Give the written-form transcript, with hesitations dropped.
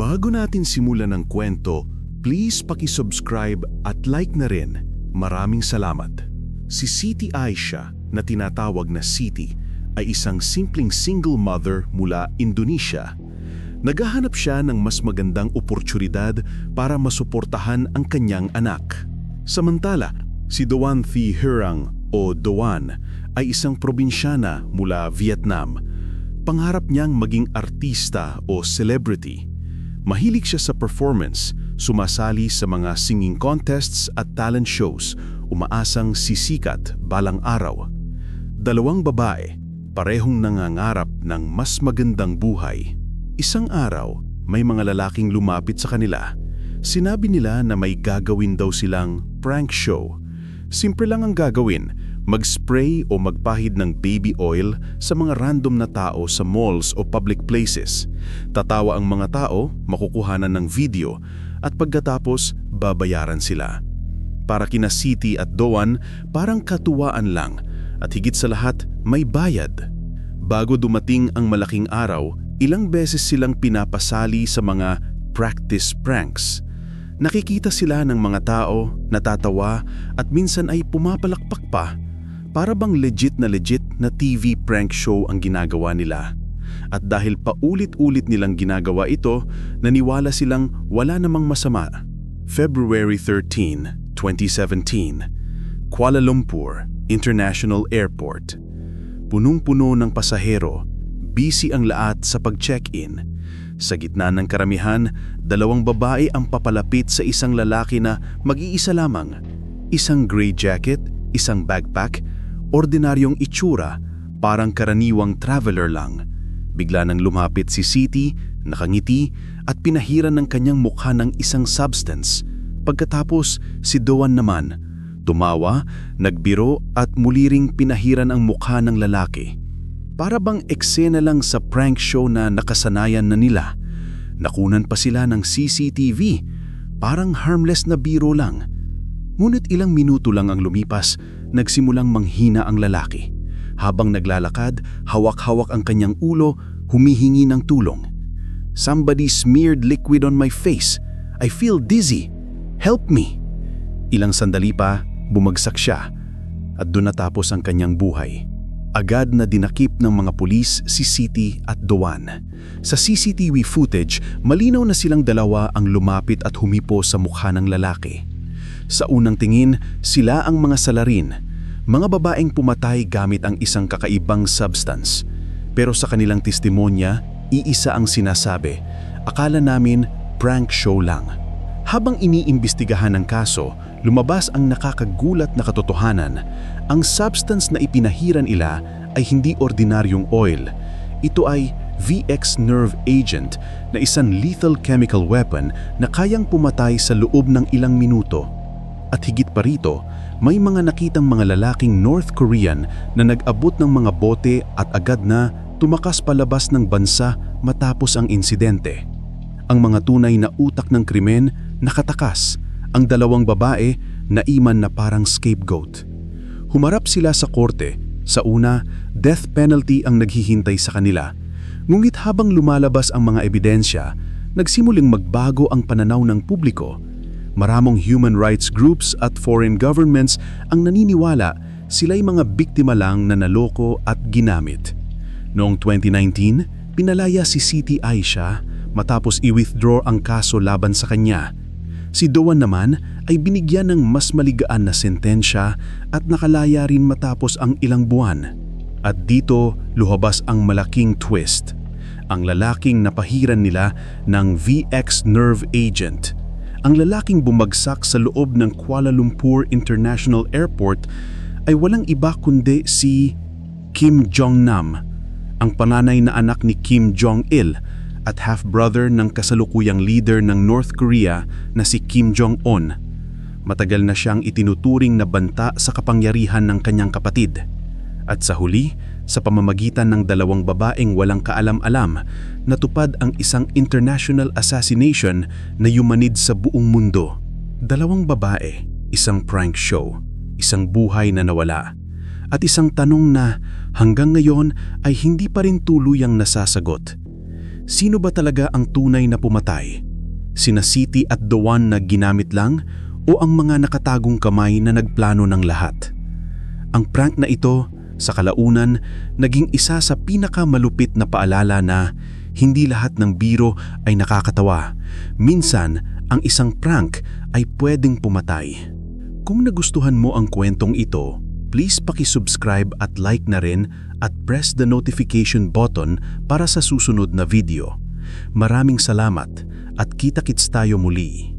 Bago natin simulan ng kwento, please paki-subscribe at like na rin. Maraming salamat. Si Siti Aisha, na tinatawag na Siti, ay isang simpleng single mother mula Indonesia. Naghahanap siya ng mas magandang oportunidad para masuportahan ang kanyang anak. Samantala, si Doan Thi Hurang o Doan ay isang probinsyana mula Vietnam. Pangarap niyang maging artista o celebrity. Mahilig siya sa performance, sumasali sa mga singing contests at talent shows, umaasang sisikat balang araw. Dalawang babae, parehong nangangarap ng mas magandang buhay. Isang araw, may mga lalaking lumapit sa kanila. Sinabi nila na may gagawin daw silang prank show. Simple lang ang gagawin, mag-spray o magpahid ng baby oil sa mga random na tao sa malls o public places. Tatawa ang mga tao, makukuhanan ng video, at pagkatapos babayaran sila. Para kina Siti at Doan, parang katuwaan lang, at higit sa lahat, may bayad. Bago dumating ang malaking araw, ilang beses silang pinapasali sa mga practice pranks. Nakikita sila ng mga tao, natatawa, at minsan ay pumapalakpak pa. Para bang legit na TV prank show ang ginagawa nila. At dahil paulit-ulit nilang ginagawa ito, naniwala silang wala namang masama. February 13, 2017, Kuala Lumpur International Airport. Punong-puno ng pasahero, busy ang lahat sa pag-check-in. Sa gitna ng karamihan, dalawang babae ang papalapit sa isang lalaki na mag-iisa lamang. Isang gray jacket, isang backpack, ordinaryong itsura, parang karaniwang traveler lang. Bigla nang lumapit si Siti, nakangiti at pinahiran ng kanyang mukha ng isang substance. Pagkatapos, si Doan naman, tumawa, nagbiro at muli ring pinahiran ang mukha ng lalaki. Para bang eksena lang sa prank show na nakasanayan na nila. Nakunan pa sila ng CCTV, parang harmless na biro lang. Ngunit ilang minuto lang ang lumipas, nagsimulang manghina ang lalaki. Habang naglalakad, hawak-hawak ang kanyang ulo, humihingi ng tulong. "Somebody smeared liquid on my face. I feel dizzy. Help me." Ilang sandali pa, bumagsak siya at doon natapos ang kanyang buhay. Agad na dinakip ng mga pulis si Siti at Doan. Sa CCTV footage, malinaw na silang dalawa ang lumapit at humipo sa mukha ng lalaki. Sa unang tingin, sila ang mga salarin, mga babaeng pumatay gamit ang isang kakaibang substance. Pero sa kanilang testimonya, iisa ang sinasabi, "Akala namin prank show lang." Habang iniimbestigahan ang kaso, lumabas ang nakakagulat na katotohanan. Ang substance na ipinahiran nila ay hindi ordinaryong oil. Ito ay VX nerve agent na isang lethal chemical weapon na kayang pumatay sa loob ng ilang minuto. At higit pa rito, may mga nakitang mga lalaking North Korean na nag-abot ng mga bote at agad na tumakas palabas ng bansa matapos ang insidente. Ang mga tunay na utak ng krimen nakatakas. Ang dalawang babae naiman na parang scapegoat. Humarap sila sa korte. Sa una, death penalty ang naghihintay sa kanila. Ngunit habang lumalabas ang mga ebidensya, nagsimuling magbago ang pananaw ng publiko. Maraming human rights groups at foreign governments ang naniniwala sila'y mga biktima lang na naloko at ginamit. Noong 2019, pinalaya si Siti Aisha matapos i-withdraw ang kaso laban sa kanya. Si Doan naman ay binigyan ng mas maligaan na sentensya at nakalaya rin matapos ang ilang buwan. At dito luhabas ang malaking twist. Ang lalaking napahiran nila ng VX nerve agent. Ang lalaking bumagsak sa loob ng Kuala Lumpur International Airport ay walang iba kundi si Kim Jong-nam, ang panganay na anak ni Kim Jong-il at half-brother ng kasalukuyang leader ng North Korea na si Kim Jong-un. Matagal na siyang itinuturing na banta sa kapangyarihan ng kanyang kapatid. At sa huli, sa pamamagitan ng dalawang babaeng walang kaalam-alam, natupad ang isang international assassination na yumanid sa buong mundo. Dalawang babae, isang prank show, isang buhay na nawala, at isang tanong na hanggang ngayon ay hindi pa rin tuluyang nasasagot. Sino ba talaga ang tunay na pumatay? Sina Siti at Doan na ginamit lang o ang mga nakatagong kamay na nagplano ng lahat? Ang prank na ito, sa kalaunan, naging isa sa pinakamalupit na paalala na hindi lahat ng biro ay nakakatawa. Minsan, ang isang prank ay pwedeng pumatay. Kung nagustuhan mo ang kwentong ito, please paki-subscribe at like na rin at press the notification button para sa susunod na video. Maraming salamat at kita-kits tayo muli.